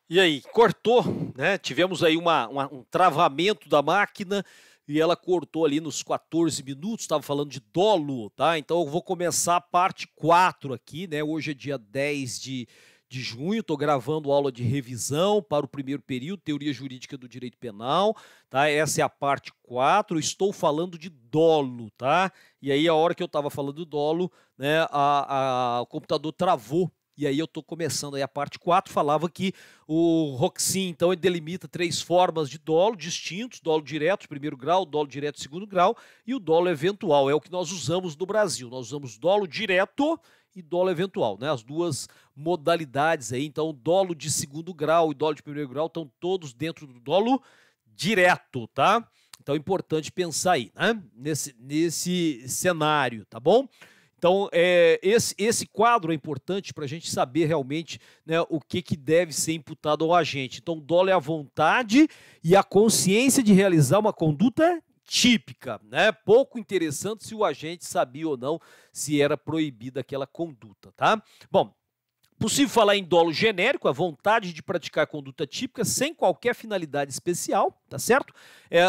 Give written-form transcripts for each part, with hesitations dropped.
E aí, cortou, né? Tivemos aí um travamento da máquina e ela cortou ali nos 14 minutos. Estava falando de dolo, tá? Então eu vou começar a parte 4 aqui, né? Hoje é dia 10 de junho, estou gravando aula de revisão para o primeiro período, Teoria Jurídica do Direito Penal, tá? Essa é a parte 4. Estou falando de dolo, tá? E aí, a hora que eu estava falando do dolo, né, o computador travou. E aí eu estou começando aí a parte 4, falava que o Roxin, então, ele delimita 3 formas de dolo distintos: dolo direto de primeiro grau, dolo direto de segundo grau e o dolo eventual. É o que nós usamos no Brasil. Nós usamos dolo direto e dolo eventual, né? As duas modalidades aí. Então, dolo de segundo grau e dolo de primeiro grau estão todos dentro do dolo direto, tá? Então é importante pensar aí, né? Nesse cenário, tá bom? Então, esse quadro é importante para a gente saber realmente, né, o que deve ser imputado ao agente. Então, o dolo é a vontade e a consciência de realizar uma conduta típica, né? Pouco interessante se o agente sabia ou não se era proibida aquela conduta, tá? Bom, possível falar em dolo genérico, a vontade de praticar conduta típica sem qualquer finalidade especial, tá certo?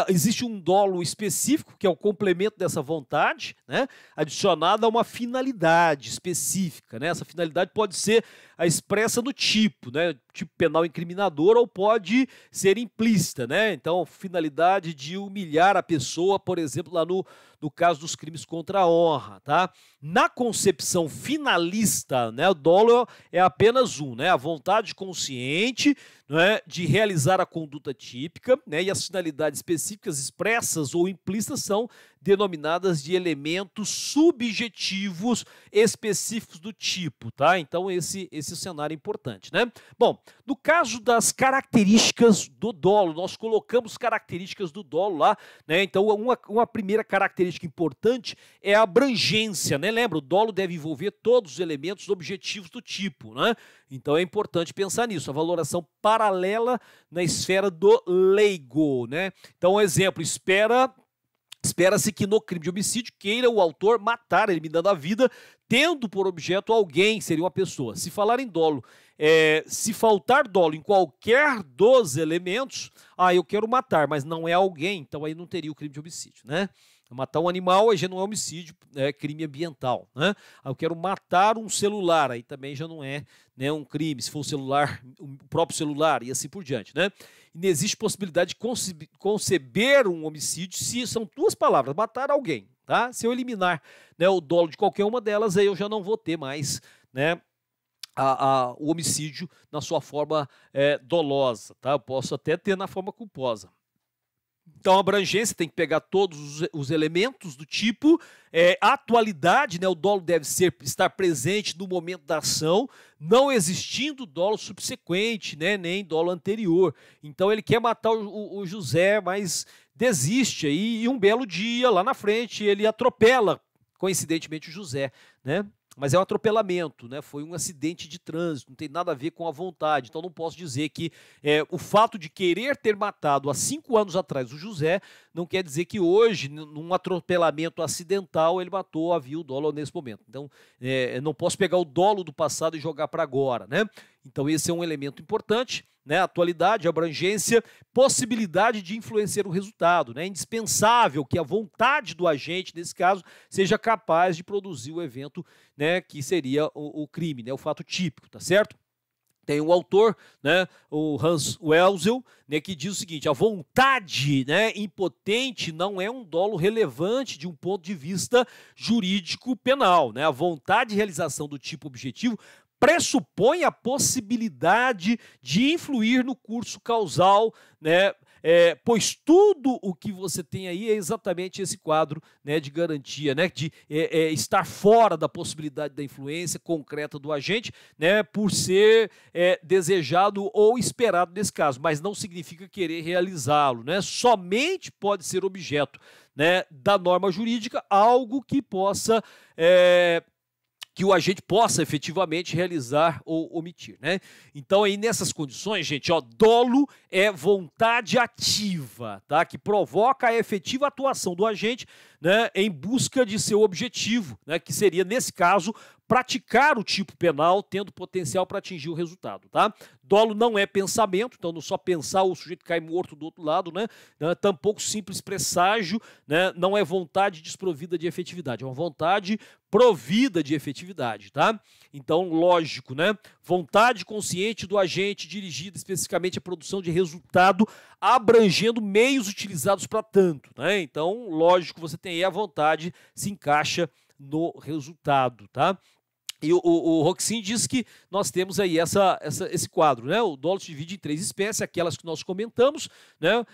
Existe um dolo específico, que é o complemento dessa vontade, né, adicionada a uma finalidade específica, né? Essa finalidade pode ser a expressa do tipo, né, tipo penal incriminador, ou pode ser implícita, né? Então, finalidade de humilhar a pessoa, por exemplo, lá no caso dos crimes contra a honra, tá? Na concepção finalista, né, o dolo é apenas né, a vontade consciente, né, de realizar a conduta típica, né, e as finalidades específicas expressas ou implícitas são denominadas de elementos subjetivos específicos do tipo, tá? Então esse cenário é importante, né? Bom, no caso das características do dolo, nós colocamos características do dolo lá, né? Então uma primeira característica importante é a abrangência, né? Lembra, o dolo deve envolver todos os elementos objetivos do tipo, né? Então é importante pensar nisso, a valoração paralela na esfera do leigo, né? Então, exemplo, espera-se que no crime de homicídio queira o autor matar, eliminando a vida, tendo por objeto alguém, seria uma pessoa. Se falar em dolo, se faltar dolo em qualquer dos elementos, eu quero matar, mas não é alguém, então aí não teria o crime de homicídio, né? Matar um animal aí já não é homicídio, é crime ambiental, né? Eu quero matar um celular, aí também já não é, né, um crime, se for o celular, o próprio celular e assim por diante, né? E não existe possibilidade de conceber um homicídio se são duas palavras: matar alguém, tá? Se eu eliminar, né, o dolo de qualquer uma delas, aí eu já não vou ter mais, né, o homicídio na sua forma dolosa, tá? Eu posso até ter na forma culposa. Então, a abrangência tem que pegar todos os elementos do tipo, atualidade, né? O dolo deve estar presente no momento da ação, não existindo dolo subsequente, né? Nem dolo anterior. Então, ele quer matar o José, mas desiste aí, e um belo dia, lá na frente, ele atropela, coincidentemente, o José, né? Mas é um atropelamento, né? Foi um acidente de trânsito, não tem nada a ver com a vontade. Então não posso dizer que o fato de querer ter matado há 5 anos atrás o José não quer dizer que hoje, num atropelamento acidental, ele matou, havia o dolo nesse momento. Então, não posso pegar o dolo do passado e jogar para agora, né? Então esse é um elemento importante, né? Atualidade, abrangência, possibilidade de influenciar o resultado, né? É indispensável que a vontade do agente, nesse caso, seja capaz de produzir o evento, né, que seria o crime, né, o fato típico, tá certo? Tem um autor, né, o Hans Welzel, né, que diz o seguinte: a vontade, né, impotente não é um dolo relevante de um ponto de vista jurídico penal, né? A vontade de realização do tipo objetivo pressupõe a possibilidade de influir no curso causal, né? Pois tudo o que você tem aí é exatamente esse quadro, né, de garantia, né, de estar fora da possibilidade da influência concreta do agente, né, por ser desejado ou esperado nesse caso, mas não significa querer realizá-lo, né? Somente pode ser objeto, né, da norma jurídica algo que possa que o agente possa efetivamente realizar ou omitir, né? Então aí nessas condições, gente, dolo é vontade ativa, tá? Que provoca a efetiva atuação do agente né, em busca de seu objetivo, né, que seria, nesse caso, praticar o tipo penal, tendo potencial para atingir o resultado, tá? Dolo não é pensamento, então não só pensar o sujeito cai morto do outro lado, né? Tampouco simples presságio, né? Não é vontade desprovida de efetividade, é uma vontade provida de efetividade, tá? Então, lógico, né? Vontade consciente do agente dirigida especificamente à produção de resultado, abrangendo meios utilizados para tanto, né? Então, lógico, você tem aí a vontade, se encaixa no resultado, tá? E o Roxin diz que nós temos aí esse quadro, né? O dolo se divide em 3 espécies, aquelas que nós comentamos, né?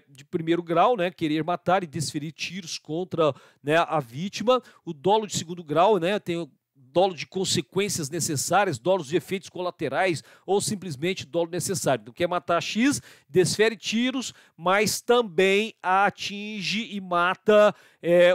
De primeiro grau, né? Querer matar e desferir tiros contra, né, a vítima. O dolo de segundo grau, né? Tem o dolo de consequências necessárias, dolos de efeitos colaterais ou simplesmente dolo necessário. Então, quer matar X, desfere tiros, mas também atinge e mata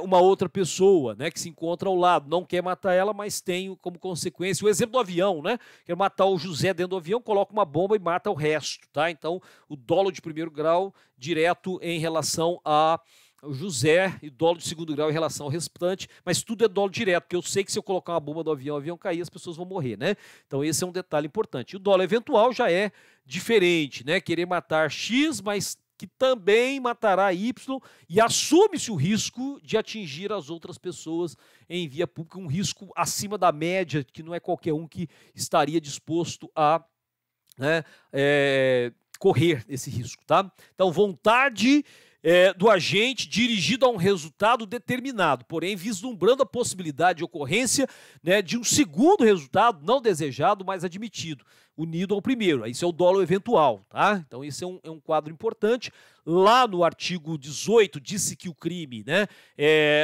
uma outra pessoa, né, que se encontra ao lado. Não quer matar ela, mas tem como consequência o exemplo do avião, né? Quer matar o José dentro do avião, coloca uma bomba e mata o resto, tá? Então, o dolo de primeiro grau direto em relação a o José e dolo de segundo grau em relação ao restante, mas tudo é dolo direto, porque eu sei que se eu colocar uma bomba no avião, o avião cair, as pessoas vão morrer, né? Então esse é um detalhe importante. E o dolo eventual já é diferente, né? Querer matar X, mas que também matará Y e assume-se o risco de atingir as outras pessoas em via pública, um risco acima da média, que não é qualquer um que estaria disposto a, né, correr esse risco, tá? Então, vontade do agente dirigido a um resultado determinado, porém vislumbrando a possibilidade de ocorrência, né, de um segundo resultado não desejado, mas admitido, unido ao primeiro. Isso é o dolo eventual, tá? Então esse é um quadro importante. Lá no artigo 18 disse que o crime, né,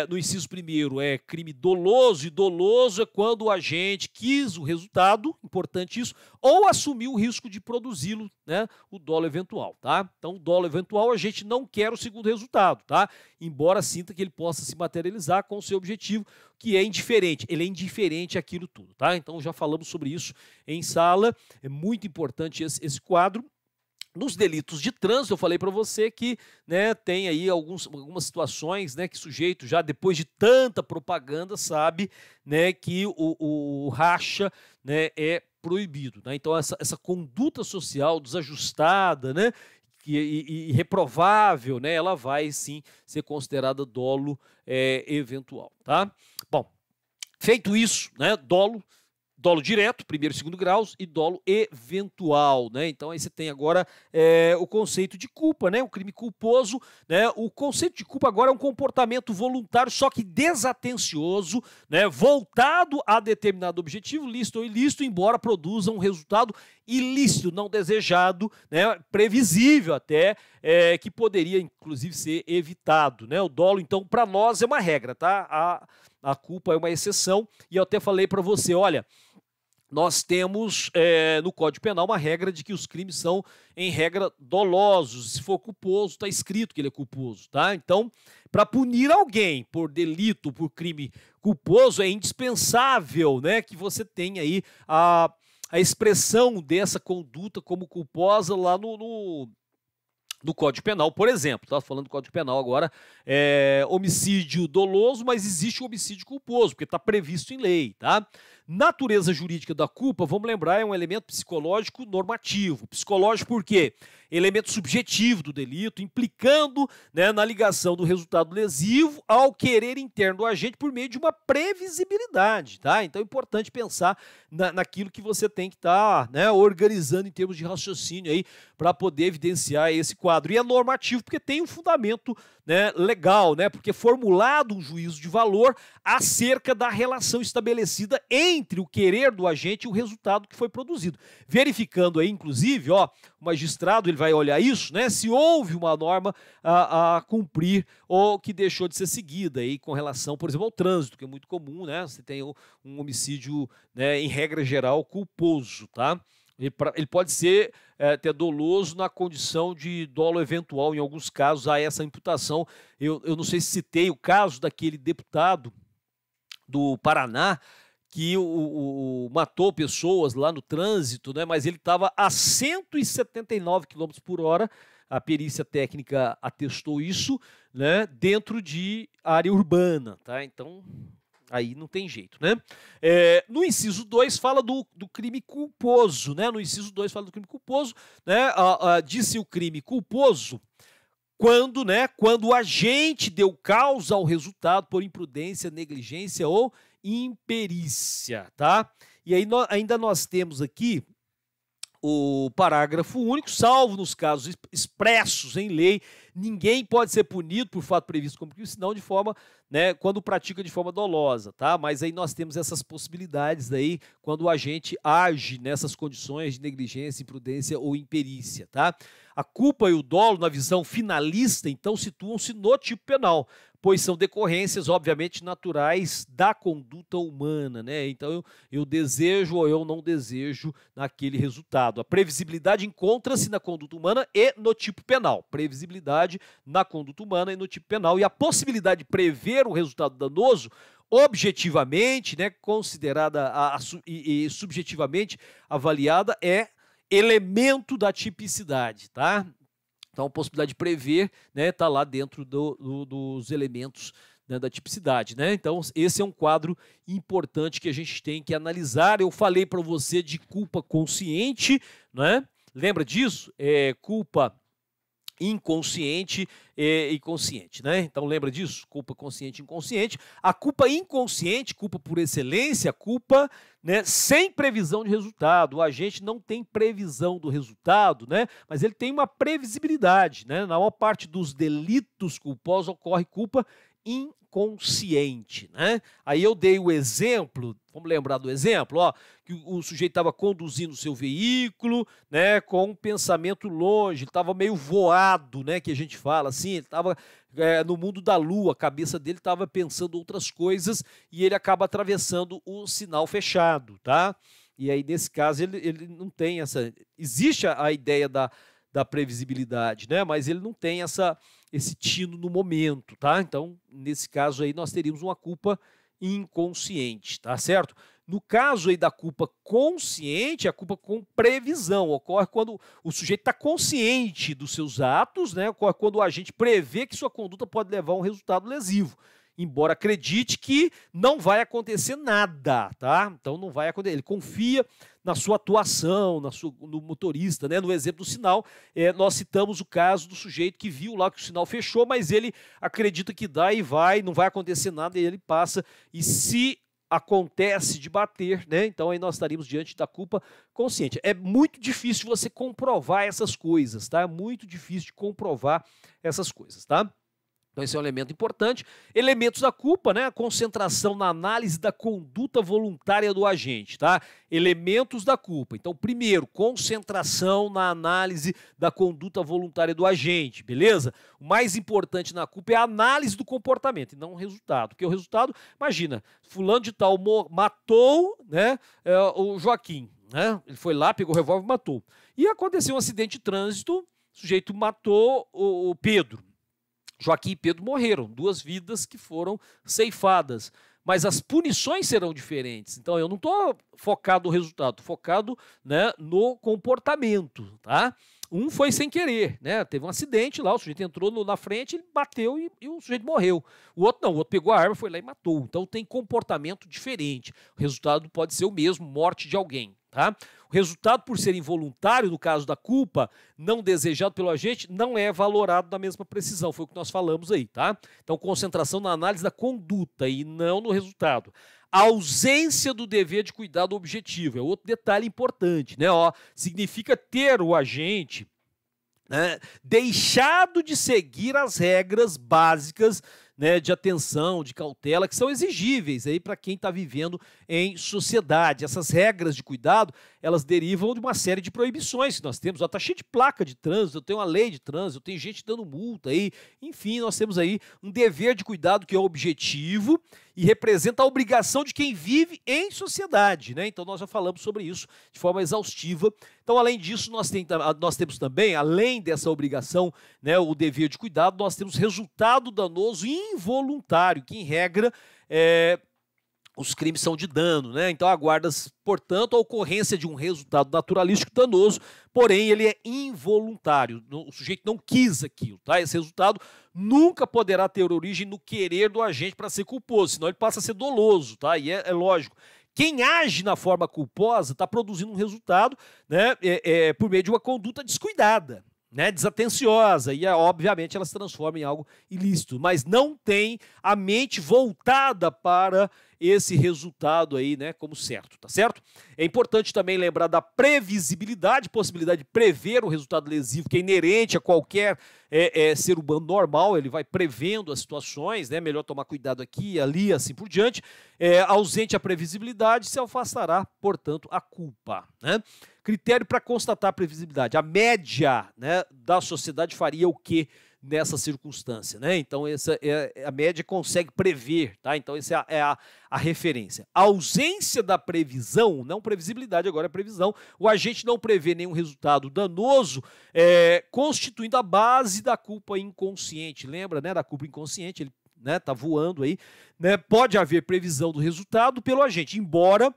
no inciso primeiro, é crime doloso, e doloso é quando o agente quis o resultado, importante isso, ou assumiu o risco de produzi-lo, né, o dolo eventual, tá? Então, o dolo eventual, a gente não quer o segundo resultado, tá? Embora sinta que ele possa se materializar com o seu objetivo, que é indiferente. Ele é indiferente àquilo tudo, tá? Então, já falamos sobre isso em sala, é muito importante esse quadro. Nos delitos de trânsito, eu falei para você que, né, tem aí algumas situações, né, que o sujeito já depois de tanta propaganda sabe, né, que o racha, né, é proibido, né? Então essa conduta social desajustada, né, e reprovável, né, ela vai sim ser considerada dolo eventual, tá? Bom, feito isso, né, dolo direto, primeiro e segundo graus, e dolo eventual, né? Então aí você tem agora o conceito de culpa, né? O crime culposo, né? O conceito de culpa agora é um comportamento voluntário, só que desatencioso, né? Voltado a determinado objetivo, lícito ou ilícito, embora produza um resultado ilícito, não desejado, né? Previsível até, que poderia inclusive ser evitado, né? O dolo, então, para nós é uma regra, tá? A culpa é uma exceção, e eu até falei para você, olha, nós temos no Código Penal uma regra de que os crimes são, em regra, dolosos. Se for culposo, está escrito que ele é culposo, tá? Então, para punir alguém por delito, por crime culposo, é indispensável, né, que você tenha aí a expressão dessa conduta como culposa lá no Código Penal, por exemplo, tá falando do Código Penal agora, homicídio doloso, mas existe o homicídio culposo, porque está previsto em lei, tá? Natureza jurídica da culpa, vamos lembrar, é um elemento psicológico normativo. Psicológico por quê? Elemento subjetivo do delito, implicando, né, na ligação do resultado lesivo ao querer interno do agente por meio de uma previsibilidade, tá? Então é importante pensar naquilo que você tem que estar, né, organizando em termos de raciocínio aí para poder evidenciar esse quadro. E é normativo porque tem um fundamento, né, legal, né? Porque é formulado um juízo de valor acerca da relação estabelecida entre o querer do agente e o resultado que foi produzido. Verificando aí, inclusive, ó, o magistrado ele vai olhar isso, né? Se houve uma norma a cumprir ou que deixou de ser seguida aí com relação, por exemplo, ao trânsito, que é muito comum, né? Você tem um homicídio, né, em regra geral, culposo, tá? Ele pode ser até doloso na condição de dolo eventual, em alguns casos há essa imputação. Eu não sei se citei o caso daquele deputado do Paraná que matou pessoas lá no trânsito, né? Mas ele estava a 179 km por hora a perícia técnica atestou isso, né, dentro de área urbana, tá? Então, aí não tem jeito, né? No inciso 2 fala do crime culposo, né? No inciso 2 fala do crime culposo, né? Disse o crime culposo quando, né, quando o agente deu causa ao resultado por imprudência, negligência ou imperícia, tá? E aí ainda nós temos aqui o parágrafo único, salvo nos casos expressos em lei, ninguém pode ser punido por fato previsto como crime, senão de forma, né, quando pratica de forma dolosa, tá? Mas aí nós temos essas possibilidades aí quando o agente age nessas condições de negligência, imprudência ou imperícia, tá? A culpa e o dolo, na visão finalista, então, situam-se no tipo penal, pois são decorrências, obviamente, naturais da conduta humana, né? Então, eu desejo ou eu não desejo naquele resultado. A previsibilidade encontra-se na conduta humana e no tipo penal. Previsibilidade na conduta humana e no tipo penal. E a possibilidade de prever o resultado danoso, objetivamente, né, considerada e subjetivamente avaliada, é elemento da tipicidade, tá? Então, a possibilidade de prever, né, tá lá dentro dos elementos, né, da tipicidade, né? Então, esse é um quadro importante que a gente tem que analisar. Eu falei para você de culpa consciente, né? Lembra disso? Culpa inconsciente e consciente, né? Então lembra disso? Culpa consciente e inconsciente. A culpa inconsciente, culpa por excelência, culpa, né, sem previsão de resultado. O agente não tem previsão do resultado, né? Mas ele tem uma previsibilidade, né? Na maior parte dos delitos culposos ocorre culpa inconsciente, né? Aí eu dei o exemplo, vamos lembrar do exemplo, ó, que o sujeito estava conduzindo o seu veículo, né, com um pensamento longe, ele estava meio voado, né, que a gente fala assim, ele estava no mundo da lua, a cabeça dele estava pensando outras coisas e ele acaba atravessando o sinal fechado, tá? E aí, nesse caso, ele não tem essa... Existe a ideia da previsibilidade, né, mas ele não tem esse tino no momento, tá? Então, nesse caso aí, nós teríamos uma culpa inconsciente, tá certo? No caso aí da culpa consciente, a culpa com previsão ocorre quando o sujeito está consciente dos seus atos, né? Ocorre quando o agente prevê que sua conduta pode levar a um resultado lesivo, embora acredite que não vai acontecer nada, tá? Então não vai acontecer, ele confia na sua atuação, no motorista, né? No exemplo do sinal, nós citamos o caso do sujeito que viu lá que o sinal fechou, mas ele acredita que dá e vai, não vai acontecer nada e ele passa, e se acontece de bater, né? Então aí nós estaríamos diante da culpa consciente. É muito difícil você comprovar essas coisas, tá? É muito difícil de comprovar essas coisas, tá? Então esse é um elemento importante. Elementos da culpa, né? A concentração na análise da conduta voluntária do agente, tá? Elementos da culpa. Então, primeiro, concentração na análise da conduta voluntária do agente, beleza? O mais importante na culpa é a análise do comportamento e não o resultado. Porque o resultado, imagina, fulano de tal matou, né, o Joaquim, né? Ele foi lá, pegou o revólver e matou. E aconteceu um acidente de trânsito, o sujeito matou o Pedro. Joaquim e Pedro morreram, 2 vidas que foram ceifadas, mas as punições serão diferentes. Então eu não estou focado no resultado, estou focado, né, no comportamento, tá? Um foi sem querer, né? Teve um acidente lá, o sujeito entrou na frente, ele bateu e o sujeito morreu. O outro não, o outro pegou a arma, foi lá e matou. Então tem comportamento diferente. O resultado pode ser o mesmo, morte de alguém, tá? O resultado, por ser involuntário, no caso da culpa, não desejado pelo agente, não é valorado na mesma precisão. Foi o que nós falamos aí, tá? Então, concentração na análise da conduta e não no resultado. A ausência do dever de cuidado objetivo é outro detalhe importante, né? Ó, significa ter o agente, né, deixado de seguir as regras básicas, né, de atenção, de cautela, que são exigíveis aí para quem está vivendo em sociedade. Essas regras de cuidado, elas derivam de uma série de proibições que nós temos. Está cheio de placa de trânsito, tem uma lei de trânsito, tem gente dando multa aí. Enfim, nós temos aí um dever de cuidado que é objetivo e representa a obrigação de quem vive em sociedade, né? Então nós já falamos sobre isso de forma exaustiva. Então, além disso, nós temos também, além dessa obrigação, né, o dever de cuidado, nós temos resultado danoso involuntário, que em regra os crimes são de dano, né? Então aguarda-se, portanto, a ocorrência de um resultado naturalístico danoso, porém ele é involuntário, o sujeito não quis aquilo, tá? Esse resultado nunca poderá ter origem no querer do agente para ser culposo, senão ele passa a ser doloso, tá? E é lógico. Quem age na forma culposa está produzindo um resultado, né, por meio de uma conduta descuidada, né, desatenciosa, e obviamente ela se transforma em algo ilícito, mas não tem a mente voltada para esse resultado aí, né, como certo, tá certo? É importante também lembrar da previsibilidade, possibilidade de prever o resultado lesivo, que é inerente a qualquer ser humano normal, ele vai prevendo as situações, né, melhor tomar cuidado aqui, ali, assim por diante. Ausente a previsibilidade, se afastará, portanto, a culpa, né? Critério para constatar a previsibilidade. A média, né, da sociedade faria o quê nessa circunstância, né? Então, essa a média consegue prever, tá? Então, essa é a referência. A ausência da previsão, não previsibilidade, agora é previsão, o agente não prevê nenhum resultado danoso, constituindo a base da culpa inconsciente. Lembra, né, da culpa inconsciente? Ele, né, tá voando aí, né? Pode haver previsão do resultado pelo agente, embora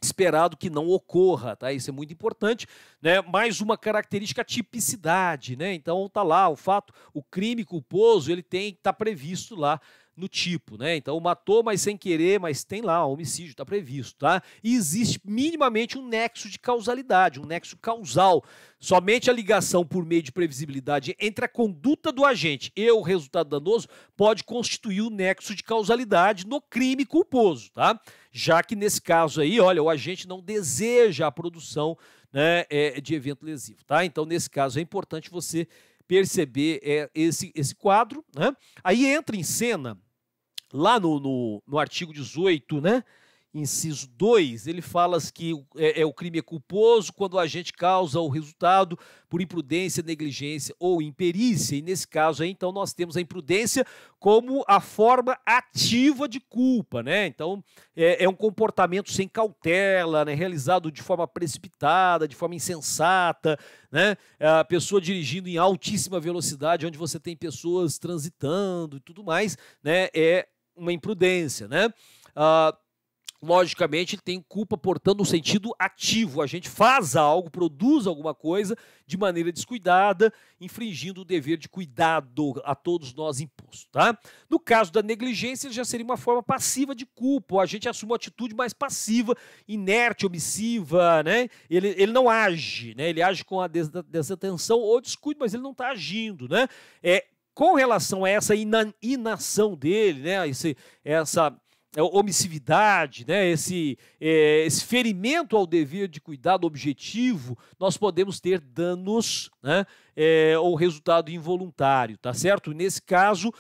esperado que não ocorra, tá? Isso é muito importante, né? Mais uma característica, a tipicidade, né? Então tá lá o fato, o crime culposo, ele tá previsto lá no tipo, né? Então matou, mas sem querer, mas tem lá, homicídio, está previsto, tá? E existe minimamente um nexo de causalidade, um nexo causal. Somente a ligação por meio de previsibilidade entre a conduta do agente e o resultado danoso pode constituir o nexo de causalidade no crime culposo, tá? Já que nesse caso aí, olha, o agente não deseja a produção, né, de evento lesivo, tá? Então nesse caso é importante você perceber esse quadro, né? Aí entra em cena lá no artigo 18, né, inciso 2, ele fala que o crime é culposo quando o agente causa o resultado por imprudência, negligência ou imperícia. E nesse caso aí, então, nós temos a imprudência como a forma ativa de culpa, né? Então, é um comportamento sem cautela, né, realizado de forma precipitada, de forma insensata, né? A pessoa dirigindo em altíssima velocidade, onde você tem pessoas transitando e tudo mais, né? É uma imprudência, né? Logicamente, ele tem culpa, portanto, no sentido ativo. A gente faz algo, produz alguma coisa de maneira descuidada, infringindo o dever de cuidado a todos nós imposto, tá? No caso da negligência, já seria uma forma passiva de culpa. A gente assume uma atitude mais passiva, inerte, omissiva, né? Ele não age, né? Ele age com a desatenção ou descuido, mas ele não está agindo, né? Com relação a essa inação dele, né, essa omissividade, né, esse ferimento ao dever de cuidado objetivo, nós podemos ter danos, né, ou resultado involuntário, tá certo? Nesse caso,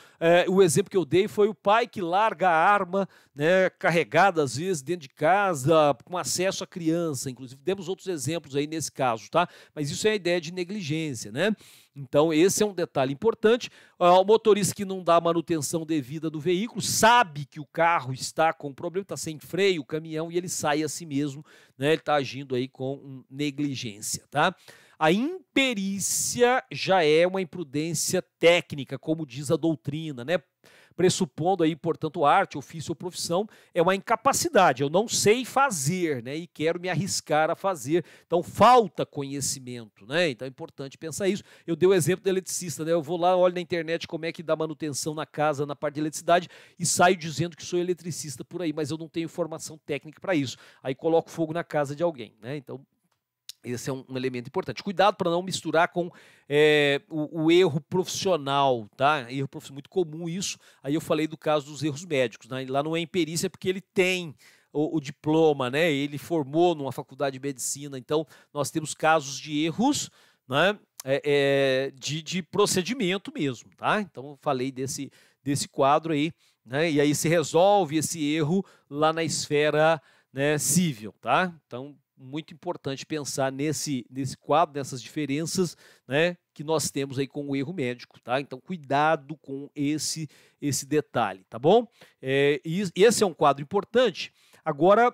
o exemplo que eu dei foi o pai que larga a arma, né, carregada às vezes dentro de casa, com acesso à criança, inclusive demos outros exemplos aí nesse caso, tá? Mas isso é a ideia de negligência, né? Então, esse é um detalhe importante. O motorista que não dá manutenção devida do veículo sabe que o carro está com problema, está sem freio, o caminhão, e ele sai a si mesmo, né? Ele está agindo aí com negligência, tá? A imperícia já é uma imprudência técnica, como diz a doutrina, né? Pressupondo aí, portanto, arte, ofício ou profissão, é uma incapacidade. Eu não sei fazer, né? E quero me arriscar a fazer. Então, falta conhecimento, né? Então, é importante pensar isso. Eu dei o exemplo do eletricista, né? Eu vou lá, olho na internet como é que dá manutenção na casa, na parte de eletricidade, e saio dizendo que sou eletricista por aí, mas eu não tenho formação técnica para isso. Aí coloco fogo na casa de alguém, né? Então, esse é um elemento importante. Cuidado para não misturar com o erro profissional, tá? Erro profissional, muito comum isso. Aí eu falei do caso dos erros médicos, né? Lá não é imperícia porque ele tem o diploma, né? Ele formou numa faculdade de medicina. Então, nós temos casos de erros, né? De procedimento mesmo, tá? Então, eu falei desse quadro aí, né? E aí se resolve esse erro lá na esfera, né, civil, tá? Então, muito importante pensar nesse quadro, nessas diferenças, né, que nós temos aí com o erro médico, tá? Então, cuidado com esse detalhe, tá bom? E esse é um quadro importante. Agora,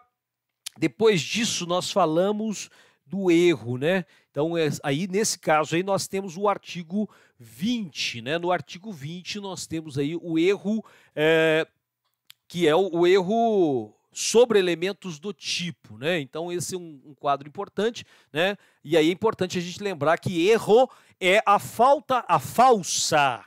depois disso, nós falamos do erro, né? Então, aí nesse caso aí nós temos o artigo 20, né? No artigo 20 nós temos aí o erro, que é o erro sobre elementos do tipo, né? Então esse é um quadro importante, né? E aí é importante a gente lembrar que erro é a falsa,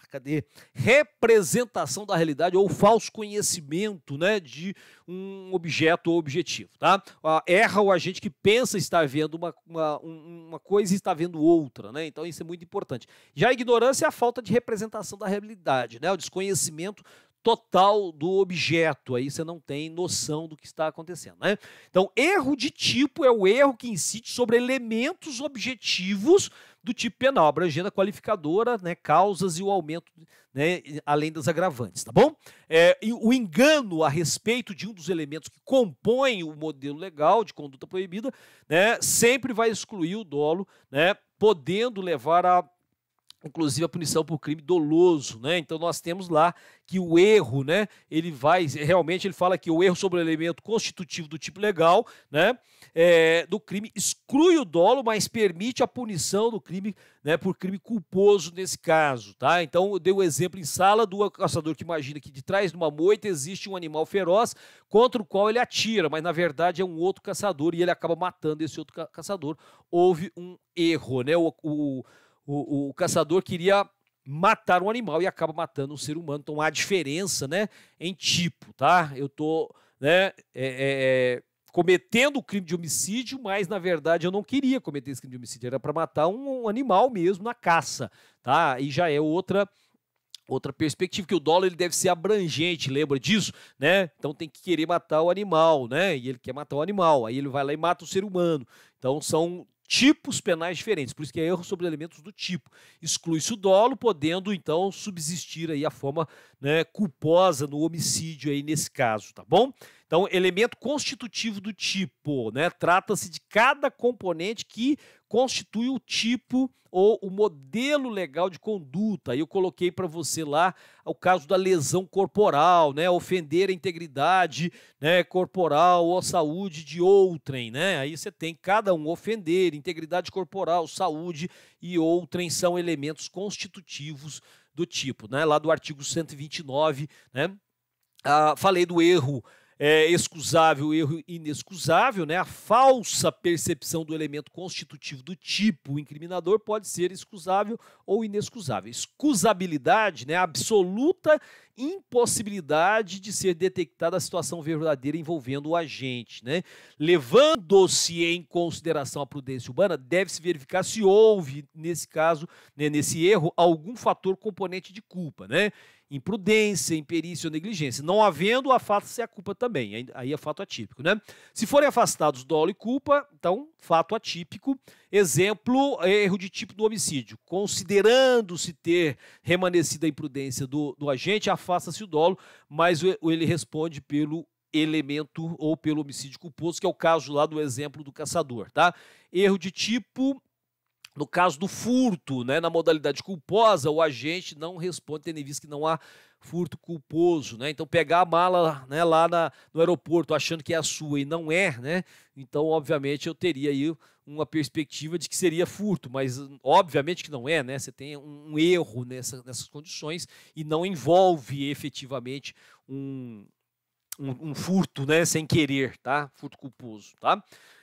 representação da realidade ou falso conhecimento, né, de um objeto ou objetivo, tá? Erra o agente que pensa estar vendo uma coisa e está vendo outra, né? Então isso é muito importante. Já a ignorância é a falta de representação da realidade, né? O desconhecimento total do objeto, aí você não tem noção do que está acontecendo, né? Então, erro de tipo é o erro que incide sobre elementos objetivos do tipo penal, abrangendo a qualificadora, né, causas e o aumento, né, além das agravantes, tá bom? E o engano a respeito de um dos elementos que compõem o modelo legal de conduta proibida, né, sempre vai excluir o dolo, né, podendo levar a inclusive a punição por crime doloso, né? Então nós temos lá que o erro, né? Ele fala que o erro sobre o elemento constitutivo do tipo legal, né? Do crime exclui o dolo, mas permite a punição do crime, né? Por crime culposo nesse caso, tá? Então eu dei o exemplo em sala do caçador que imagina que de trás de uma moita existe um animal feroz contra o qual ele atira, mas na verdade é um outro caçador e ele acaba matando esse outro caçador. Houve um erro, né? O caçador queria matar um animal e acaba matando um ser humano. Então há diferença, né, em tipo, tá? Eu tô, né, cometendo o crime de homicídio, mas na verdade eu não queria cometer esse crime de homicídio, era para matar um animal mesmo na caça, tá? E já é outra perspectiva, que o dolo ele deve ser abrangente, lembra disso, né? Então tem que querer matar o animal, né? E ele quer matar o animal, aí ele vai lá e mata o ser humano. Então são tipos penais diferentes, por isso que é erro sobre elementos do tipo. Exclui-se o dolo, podendo então subsistir aí a forma, né, culposa no homicídio aí nesse caso, tá bom? Então, elemento constitutivo do tipo, né? Trata-se de cada componente que constitui o tipo ou o modelo legal de conduta. Aí eu coloquei para você lá o caso da lesão corporal, né? Ofender a integridade, né, corporal ou a saúde de outrem, né? Aí você tem cada um: ofender, integridade corporal, saúde e outrem são elementos constitutivos do tipo, né? Lá do artigo 129, né? Falei do erro excusável, erro inexcusável, né? A falsa percepção do elemento constitutivo do tipo incriminador pode ser excusável ou inexcusável. Excusabilidade, né? A absoluta impossibilidade de ser detectada a situação verdadeira envolvendo o agente, né? Levando-se em consideração a prudência urbana, deve-se verificar se houve, nesse caso, né, nesse erro, algum fator componente de culpa, né? Imprudência, imperícia ou negligência. Não havendo, afasta-se a culpa também. Aí é fato atípico, né? Se forem afastados dolo e culpa, então, fato atípico. Exemplo, erro de tipo do homicídio. Considerando-se ter remanescido a imprudência do agente, afasta-se o dolo, mas ele responde pelo elemento ou pelo homicídio culposo, que é o caso lá do exemplo do caçador, tá? Erro de tipo... No caso do furto, né, na modalidade culposa, o agente não responde, tendo em vista que não há furto culposo, né? Então, pegar a mala, né, lá no aeroporto achando que é a sua e não é, né? Então, obviamente, eu teria aí uma perspectiva de que seria furto, mas obviamente que não é, né? Você tem um erro nessas condições e não envolve efetivamente um furto, né, sem querer, tá? Furto culposo, tá?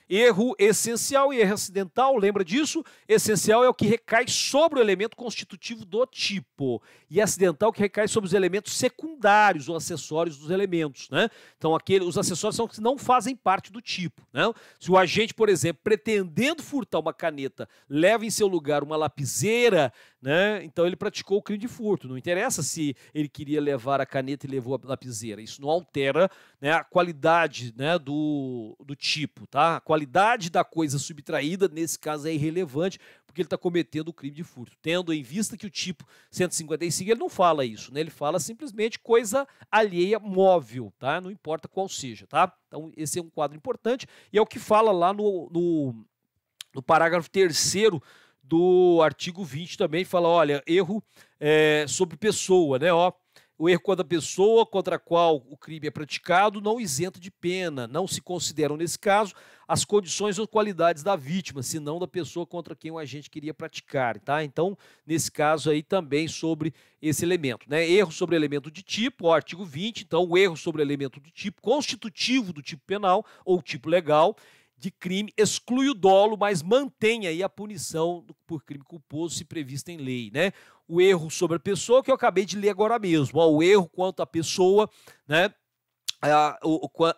Erro essencial e erro acidental, lembra disso? Essencial é o que recai sobre o elemento constitutivo do tipo, e acidental que recai sobre os elementos secundários ou acessórios dos elementos, né? Então, os acessórios são os que não fazem parte do tipo, né? Se o agente, por exemplo, pretendendo furtar uma caneta, leva em seu lugar uma lapiseira, né? Então ele praticou o crime de furto. Não interessa se ele queria levar a caneta e levou a lapiseira. Isso não altera, né, a qualidade, né, do tipo, tá? A qualidade da coisa subtraída, nesse caso, é irrelevante, porque ele está cometendo o crime de furto. Tendo em vista que o tipo 155, ele não fala isso, né? Ele fala simplesmente coisa alheia móvel, tá? Não importa qual seja, tá? Então esse é um quadro importante e é o que fala lá no parágrafo 3º do artigo 20 também, fala, olha, erro sobre pessoa, né? Ó, o erro quando a pessoa contra a qual o crime é praticado não isenta de pena, não se consideram, nesse caso, as condições ou qualidades da vítima, senão da pessoa contra quem o agente queria praticar, tá? Então, nesse caso aí também sobre esse elemento, né? Erro sobre elemento de tipo, o artigo 20, então o erro sobre elemento de tipo constitutivo do tipo penal ou tipo legal de crime exclui o dolo, mas mantém aí a punição por crime culposo se prevista em lei, né? O erro sobre a pessoa que eu acabei de ler agora mesmo, ó, o erro quanto à pessoa, né?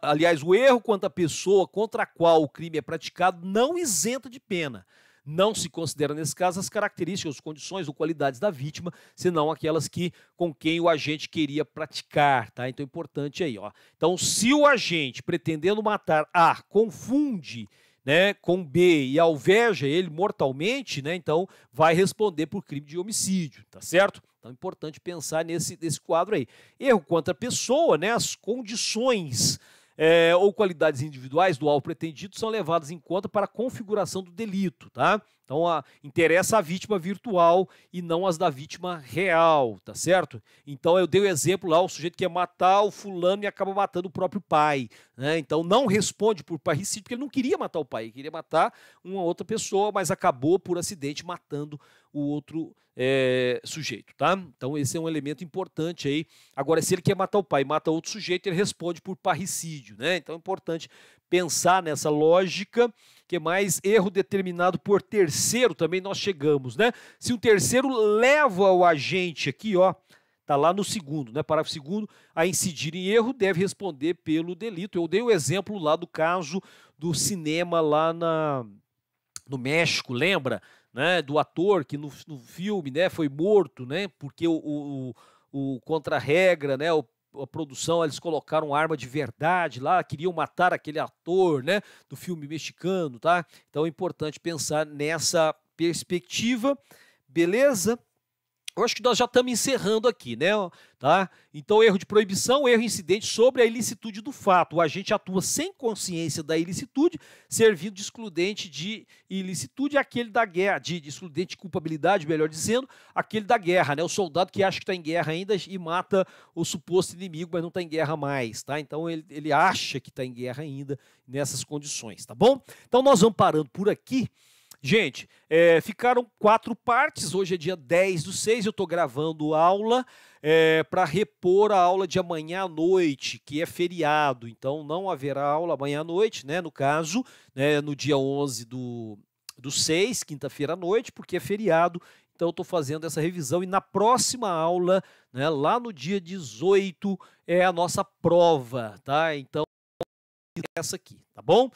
Aliás, o erro quanto à pessoa contra a qual o crime é praticado não isenta de pena. Não se considera, nesse caso, as características, as condições ou qualidades da vítima, senão aquelas com quem o agente queria praticar, tá? Então é importante aí, ó. Então, se o agente, pretendendo matar A, confunde, né, com B e alveja ele mortalmente, né, então vai responder por crime de homicídio, tá certo? Então é importante pensar nesse quadro aí. Erro contra a pessoa, né, as condições ou qualidades individuais do alvo pretendido são levadas em conta para a configuração do delito, tá? Então, interessa a vítima virtual e não as da vítima real, tá certo? Então, eu dei o exemplo lá, o sujeito quer matar o fulano e acaba matando o próprio pai, né? Então, não responde por parricídio, porque ele não queria matar o pai, ele queria matar uma outra pessoa, mas acabou por acidente matando o outro sujeito, tá? Então, esse é um elemento importante aí. Agora, se ele quer matar o pai e mata outro sujeito, ele responde por parricídio, né? Então, é importante pensar nessa lógica. Que mais? Erro determinado por terceiro, também nós chegamos, né? Se um terceiro leva o agente aqui, ó, tá lá no segundo, né? Parágrafo segundo, a incidir em erro, deve responder pelo delito. Eu dei o exemplo lá do caso do cinema lá no México, lembra? Né? Do ator que no filme, né, foi morto, né? Porque o contra-regra, né? A produção, eles colocaram arma de verdade lá, queriam matar aquele ator, né, do filme mexicano, tá? Então é importante pensar nessa perspectiva, beleza? Eu acho que nós já estamos encerrando aqui, né? Tá? Então, erro de proibição, erro incidente sobre a ilicitude do fato. O agente atua sem consciência da ilicitude, servindo de excludente de ilicitude aquele da guerra, de excludente de culpabilidade, melhor dizendo, aquele da guerra, né? O soldado que acha que está em guerra ainda e mata o suposto inimigo, mas não está em guerra mais, tá? Então, ele acha que está em guerra ainda nessas condições, tá bom? Então, nós vamos parando por aqui. Gente, ficaram 4 partes, hoje é dia 10/6, eu estou gravando aula para repor a aula de amanhã à noite, que é feriado, então não haverá aula amanhã à noite, né, no caso, né, no dia 11/6, quinta-feira à noite, porque é feriado, então eu estou fazendo essa revisão e na próxima aula, né, lá no dia 18, é a nossa prova, tá? Então, essa aqui, tá bom?